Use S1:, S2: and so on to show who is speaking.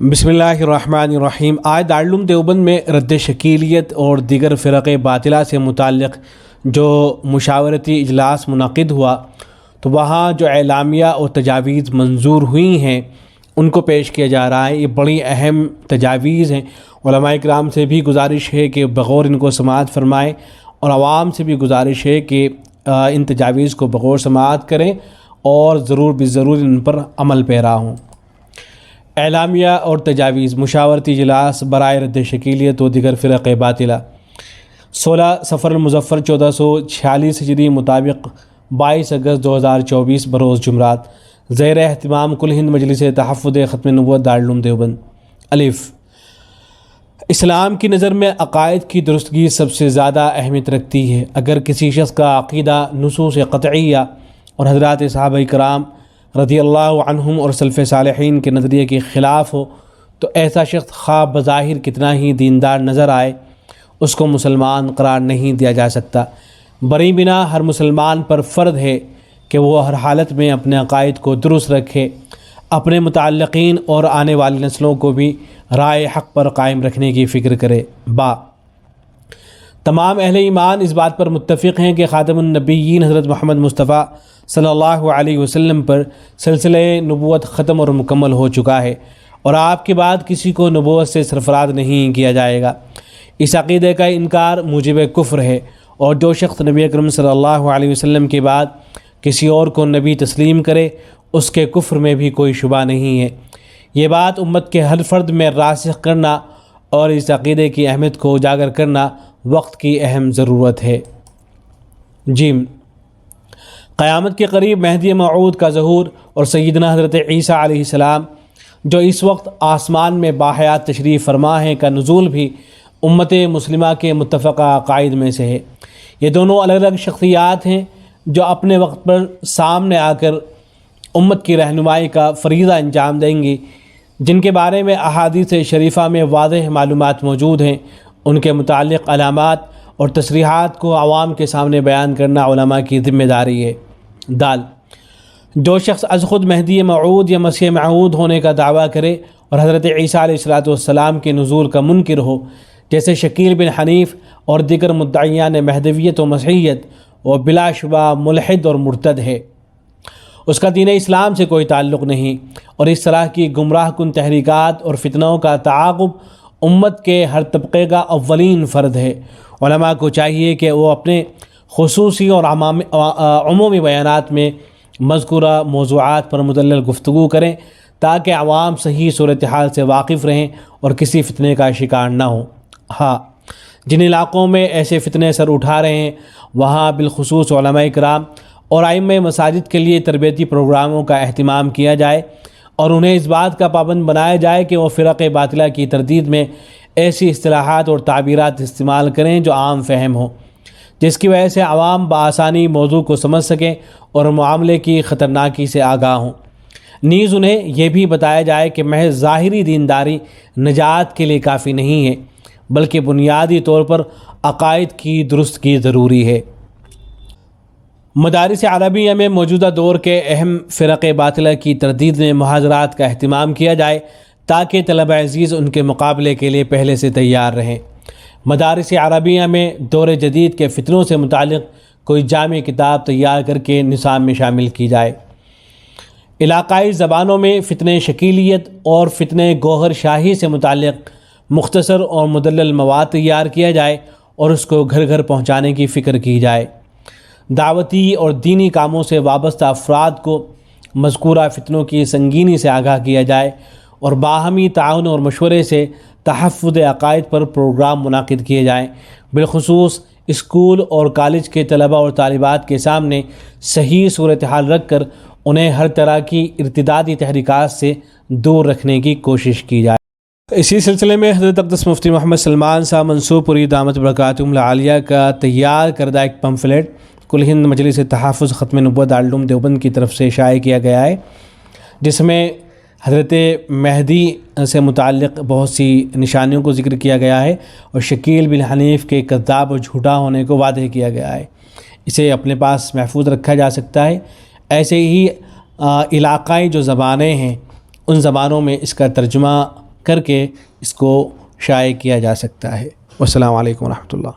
S1: بسم اللہ الرحمن الرحیم۔ آج دارالعلوم دیوبند میں رد شکیلیت اور دیگر فرق باطلہ سے متعلق جو مشاورتی اجلاس منعقد ہوا تو وہاں جو اعلامیہ اور تجاویز منظور ہوئی ہیں ان کو پیش کیا جا رہا ہے۔ یہ بڑی اہم تجاویز ہیں۔ علماء کرام سے بھی گزارش ہے کہ بغور ان کو سماعت فرمائیں اور عوام سے بھی گزارش ہے کہ ان تجاویز کو بغور سماعت کریں اور ضرور بضرور ان پر عمل پیرا ہوں۔ اعلامیہ اور تجاویز مشاورتی اجلاس برائے رد شکیلیت و دیگر فرق باطلہ 16 صفر المظفر 1446 ہجری مطابق 22 اگست 2024 بروز جمعرات، زیر اہتمام کل ہند مجلس تحفظ ختم نبوت دارالعلوم دیوبند۔ الف، اسلام کی نظر میں عقائد کی درستگی سب سے زیادہ اہمیت رکھتی ہے۔ اگر کسی شخص کا عقیدہ نصوص قطعیہ اور حضرات صحابہ کرام رضی اللہ عنہم اور سلف صالحین کے نظریے کے خلاف ہو تو ایسا شخص خواہ بظاہر کتنا ہی دیندار نظر آئے اس کو مسلمان قرار نہیں دیا جا سکتا۔ بری بنا ہر مسلمان پر فرض ہے کہ وہ ہر حالت میں اپنے عقائد کو درست رکھے، اپنے متعلقین اور آنے والی نسلوں کو بھی رائے حق پر قائم رکھنے کی فکر کرے۔ تمام اہل ایمان اس بات پر متفق ہیں کہ خاتم النبیین حضرت محمد مصطفیٰ صلی اللہ علیہ وسلم پر سلسلہ نبوت ختم اور مکمل ہو چکا ہے اور آپ کے بعد کسی کو نبوت سے سرفراز نہیں کیا جائے گا۔ اس عقیدے کا انکار موجب کفر ہے، اور جو شخص نبی اکرم صلی اللہ علیہ وسلم کے بعد کسی اور کو نبی تسلیم کرے اس کے کفر میں بھی کوئی شبہ نہیں ہے۔ یہ بات امت کے ہر فرد میں راسخ کرنا اور اس عقیدے کی اہمیت کو اجاگر کرنا وقت کی اہم ضرورت ہے۔ جیم، قیامت کے قریب مہدی موعود کا ظہور اور سیدنا حضرت عیسیٰ علیہ السلام جو اس وقت آسمان میں باحیات تشریف فرما ہیں کا نزول بھی امت مسلمہ کے متفقہ عقائد میں سے ہے۔ یہ دونوں الگ الگ شخصیات ہیں جو اپنے وقت پر سامنے آ کر امت کی رہنمائی کا فریضہ انجام دیں گی، جن کے بارے میں احادیث شریفہ میں واضح معلومات موجود ہیں۔ ان کے متعلق علامات اور تصریحات کو عوام کے سامنے بیان کرنا علماء کی ذمہ داری ہے۔ دال، جو شخص از خود مہدی موعود یا مسیح موعود ہونے کا دعویٰ کرے اور حضرت عیسیٰ علیہ السلام کے نزول کا منکر ہو، جیسے شکیل بن حنیف اور دیگر مدعیان مہدویت و مسیحیت، وہ بلا شبہ ملحد اور مرتد ہے۔ اس کا دین اسلام سے کوئی تعلق نہیں، اور اس طرح کی گمراہ کن تحریکات اور فتنوں کا تعاقب امت کے ہر طبقے کا اولین فرض ہے۔ علماء کو چاہیے کہ وہ اپنے خصوصی اور عمومی بیانات میں مذکورہ موضوعات پر مدلل گفتگو کریں تاکہ عوام صحیح صورتحال سے واقف رہیں اور کسی فتنے کا شکار نہ ہوں۔ جن علاقوں میں ایسے فتنے سر اٹھا رہے ہیں وہاں بالخصوص علماء کرام اور ائمہ مساجد کے لیے تربیتی پروگراموں کا اہتمام کیا جائے اور انہیں اس بات کا پابند بنایا جائے کہ وہ فرق باطلہ کی تردید میں ایسی اصطلاحات اور تعبیرات استعمال کریں جو عام فہم ہوں، جس کی وجہ سے عوام بآسانی موضوع کو سمجھ سکیں اور معاملے کی خطرناکی سے آگاہ ہوں۔ نیز انہیں یہ بھی بتایا جائے کہ محض ظاہری دینداری نجات کے لیے کافی نہیں ہے، بلکہ بنیادی طور پر عقائد کی درستگی ضروری ہے۔ مدارس عربیہ میں موجودہ دور کے اہم فرق باطلہ کی تردید میں محاضرات کا اہتمام کیا جائے تاکہ طلبہ عزیز ان کے مقابلے کے لیے پہلے سے تیار رہیں۔ مدارس عربیہ میں دور جدید کے فتنوں سے متعلق کوئی جامع کتاب تیار کر کے نصاب میں شامل کی جائے۔ علاقائی زبانوں میں فتنہ شکیلیت اور فتنہ گوہر شاہی سے متعلق مختصر اور مدلل مواد تیار کیا جائے اور اس کو گھر گھر پہنچانے کی فکر کی جائے۔ دعوتی اور دینی کاموں سے وابستہ افراد کو مذکورہ فتنوں کی سنگینی سے آگاہ کیا جائے اور باہمی تعاون اور مشورے سے تحفظ عقائد پر پروگرام منعقد کیے جائیں۔ بالخصوص اسکول اور کالج کے طلبہ اور طالبات کے سامنے صحیح صورتحال رکھ کر انہیں ہر طرح کی ارتدادی تحریکات سے دور رکھنے کی کوشش کی جائے۔ اسی سلسلے میں حضرت اقدس مفتی محمد سلمان صاحب منصور پوری دامت برکاتہم العالیہ کا تیار کردہ ایک پمفلیٹ کل ہند مجلس تحفظ ختم نبوت دارالعلوم دیوبند کی طرف سے شائع کیا گیا ہے، جس میں حضرت مہدی سے متعلق بہت سی نشانیوں کو ذکر کیا گیا ہے اور شکیل بن حنیف کے کذاب اور جھوٹا ہونے کو واضح کیا گیا ہے۔ اسے اپنے پاس محفوظ رکھا جا سکتا ہے۔ ایسے ہی علاقائی جو زبانیں ہیں ان زبانوں میں اس کا ترجمہ کر کے اس کو شائع کیا جا سکتا ہے۔ والسلام علیکم ورحمۃ اللہ۔